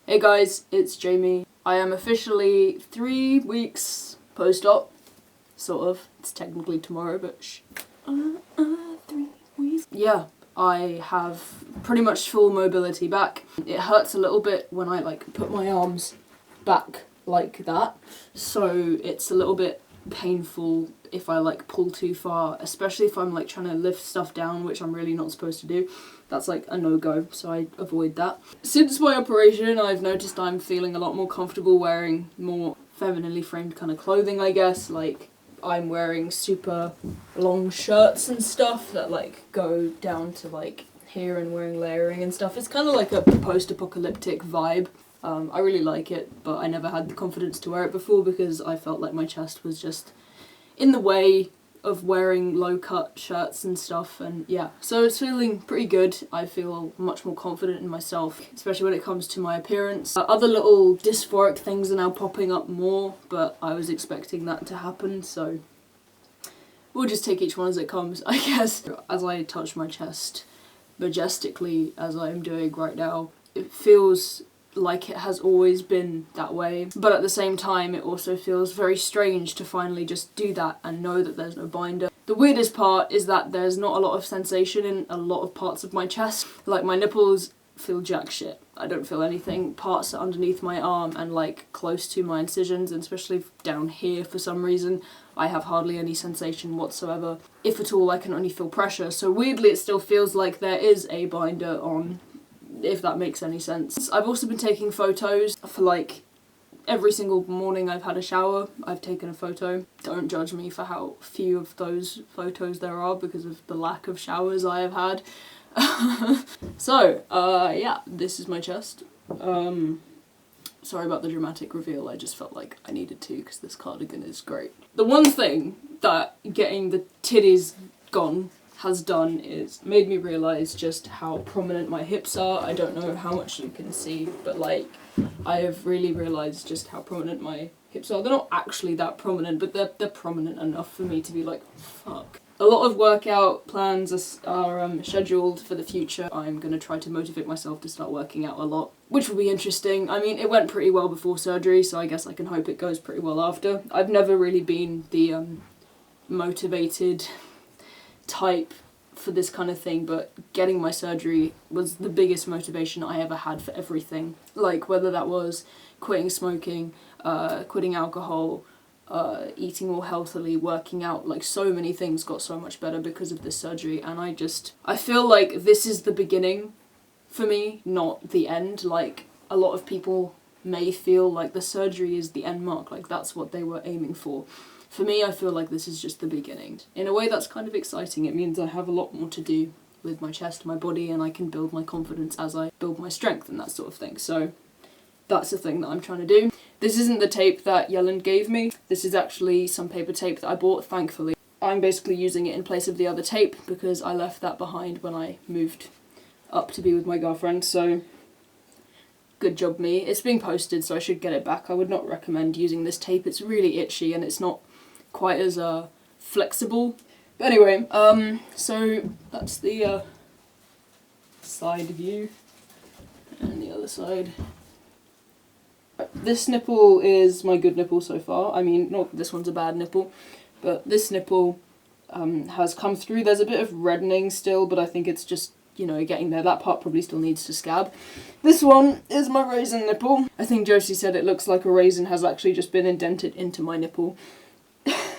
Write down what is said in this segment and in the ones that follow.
Hey guys, it's Jamie. I am officially 3 weeks post-op, sort of. It's technically tomorrow, but shh. 3 weeks. Yeah, I have pretty much full mobility back. It hurts a little bit when I like put my arms back like that, so it's a little bit painful if I like pull too far, especially if I'm like trying to lift stuff down, which I'm really not supposed to do. That's like a no-go, so I avoid that. Since my operation, I've noticed I'm feeling a lot more comfortable wearing more femininely framed kind of clothing, I guess. Like, I'm wearing super long shirts and stuff that like go down to like here and wearing layering and stuff. It's kind of like a post-apocalyptic vibe. I really like it, but I never had the confidence to wear it before because I felt like my chest was just in the way of wearing low-cut shirts and stuff, and yeah. So it's feeling pretty good. I feel much more confident in myself, especially when it comes to my appearance. Other little dysphoric things are now popping up more, but I was expecting that to happen, so we'll just take each one as it comes, I guess. As I touch my chest majestically, as I am doing right now, it feels like it has always been that way, but at the same time it also feels very strange to finally just do that and know that there's no binder. The weirdest part is that there's not a lot of sensation in a lot of parts of my chest. Like, my nipples feel jack shit. I don't feel anything. Parts are underneath my arm and like close to my incisions, and especially down here for some reason I have hardly any sensation whatsoever. If at all, I can only feel pressure, so weirdly it still feels like there is a binder on, if that makes any sense. I've also been taking photos for like every single morning I've had a shower. I've taken a photo. Don't judge me for how few of those photos there are because of the lack of showers I have had. So, yeah, this is my chest. Sorry about the dramatic reveal, I just felt like I needed to because this cardigan is great. The one thing that getting the titties gone has done is made me realise just how prominent my hips are. I don't know how much you can see, but like, I have really realised just how prominent my hips are. They're not actually that prominent, but they're prominent enough for me to be like, fuck. A lot of workout plans are scheduled for the future. I'm going to try to motivate myself to start working out a lot, which will be interesting. I mean, it went pretty well before surgery, so I guess I can hope it goes pretty well after. I've never really been the motivated type for this kind of thing, but getting my surgery was the biggest motivation I ever had for everything. Like, whether that was quitting smoking, quitting alcohol, eating more healthily, working out, like so many things got so much better because of this surgery, and I feel like this is the beginning for me, not the end. Like, a lot of people may feel like the surgery is the end mark, like that's what they were aiming for. For me, I feel like this is just the beginning. In a way, that's kind of exciting. It means I have a lot more to do with my chest, my body, and I can build my confidence as I build my strength and that sort of thing. So that's the thing that I'm trying to do. This isn't the tape that Yelland gave me. This is actually some paper tape that I bought, thankfully. I'm basically using it in place of the other tape because I left that behind when I moved up to be with my girlfriend, so good job me. It's being posted, so I should get it back. I would not recommend using this tape. It's really itchy and it's not quite as flexible. But anyway, so that's the side view, and the other side. This nipple is my good nipple so far. I mean, not that this one's a bad nipple, but this nipple has come through. There's a bit of reddening still, but I think it's just, you know, getting there. That part probably still needs to scab. This one is my raisin nipple. I think Josie said it looks like a raisin has actually just been indented into my nipple.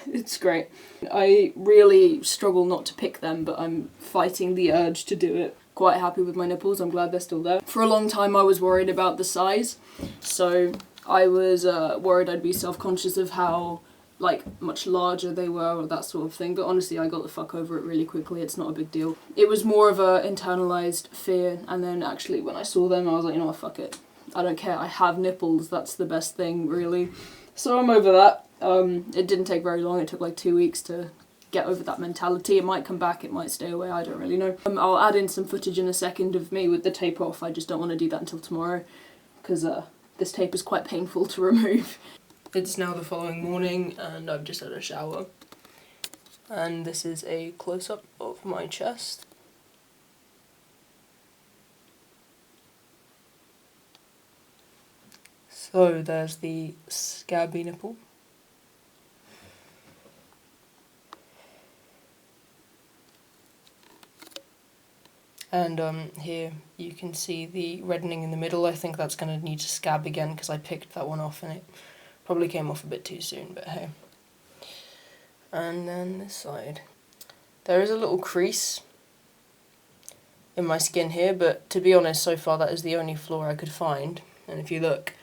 It's great. I really struggle not to pick them, but I'm fighting the urge to do it. Quite happy with my nipples, I'm glad they're still there. For a long time I was worried about the size, so I was worried I'd be self-conscious of how like much larger they were or that sort of thing, but honestly I got the fuck over it really quickly. It's not a big deal. It was more of a internalized fear, and then actually when I saw them I was like, you know what, fuck it. I don't care, I have nipples, that's the best thing really. So I'm over that. It didn't take very long, it took like 2 weeks to get over that mentality. It might come back, it might stay away, I don't really know. I'll add in some footage in a second of me with the tape off. I just don't want to do that until tomorrow because this tape is quite painful to remove. It's now the following morning and I've just had a shower. And this is a close-up of my chest. So there's the scabby nipple. And here you can see the reddening in the middle. I think that's going to need to scab again because I picked that one off and it probably came off a bit too soon, but hey. And then this side. There is a little crease in my skin here, but to be honest, so far that is the only flaw I could find. And if you look,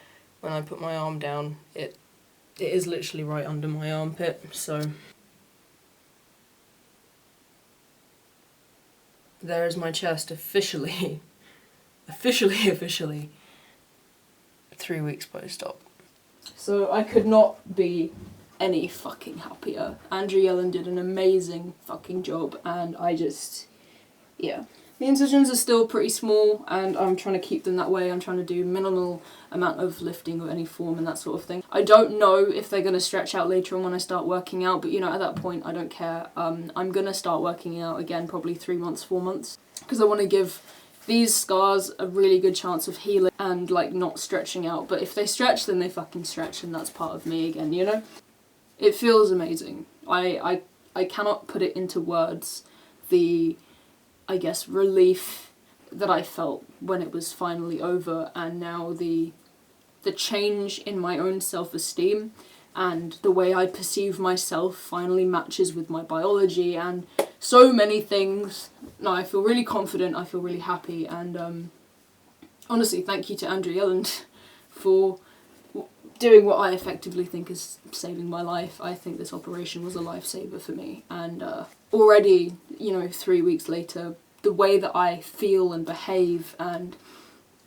when I put my arm down, it is literally right under my armpit, so there is my chest officially 3 weeks post-op. So I could not be any fucking happier. Andrew Yelland did an amazing fucking job, and yeah. The incisions are still pretty small, and I'm trying to keep them that way. I'm trying to do minimal amount of lifting of any form and that sort of thing. I don't know if they're going to stretch out later on when I start working out, but you know, at that point I don't care. I'm going to start working out again probably 3 months, 4 months, because I want to give these scars a really good chance of healing and like not stretching out. But if they stretch, then they fucking stretch, and that's part of me again, you know? It feels amazing. I cannot put it into words, the, I guess, relief that I felt when it was finally over, and now the change in my own self-esteem and the way I perceive myself finally matches with my biology and so many things. No, I feel really confident, I feel really happy, and honestly, thank you to Andrew Yelland for doing what I effectively think is saving my life. I think this operation was a lifesaver for me, and already, you know, 3 weeks later, the way that I feel and behave and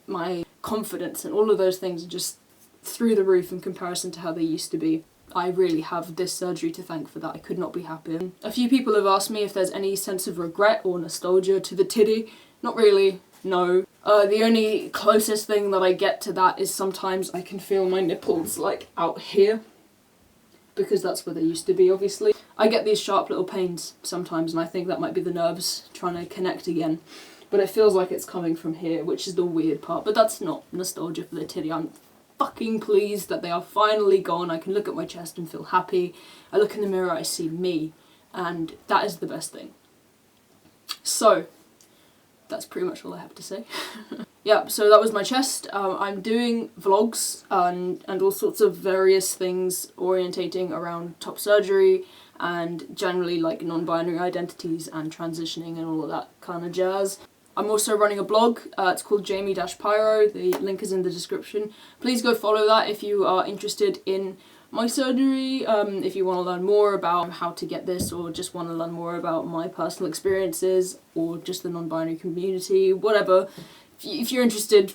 my confidence and all of those things are just through the roof in comparison to how they used to be. I really have this surgery to thank for that. I could not be happier. A few people have asked me if there's any sense of regret or nostalgia to the titty. Not really, no. The only closest thing that I get to that is sometimes I can feel my nipples like out here, because that's where they used to be, obviously. I get these sharp little pains sometimes, and I think that might be the nerves trying to connect again. But it feels like it's coming from here, which is the weird part. But that's not nostalgia for the titty. I'm fucking pleased that they are finally gone. I can look at my chest and feel happy. I look in the mirror, I see me, and that is the best thing. So, that's pretty much all I have to say. Yeah, so that was my chest. I'm doing vlogs and all sorts of various things orientating around top surgery and generally like non-binary identities and transitioning and all of that kind of jazz. I'm also running a blog. It's called Jamie-Pyro. The link is in the description. Please go follow that if you are interested in my surgery, if you want to learn more about how to get this, or just want to learn more about my personal experiences, or just the non-binary community, whatever. If you're interested,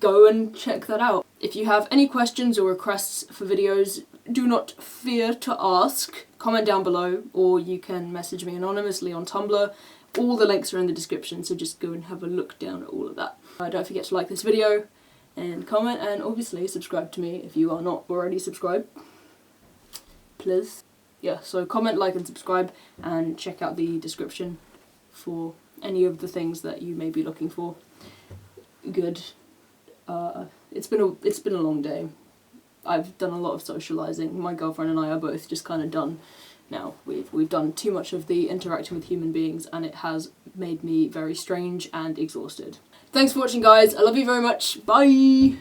go and check that out. If you have any questions or requests for videos, do not fear to ask. Comment down below, or you can message me anonymously on Tumblr. All the links are in the description, so just go and have a look down at all of that. Don't forget to like this video and comment, and obviously subscribe to me if you are not already subscribed. Please. Yeah, so comment, like and subscribe, and check out the description for any of the things that you may be looking for. Good. It's been a long day. I've done a lot of socialising. My girlfriend and I are both just kind of done now. We've done too much of the interacting with human beings, and it has made me very strange and exhausted. Thanks for watching, guys. I love you very much. Bye!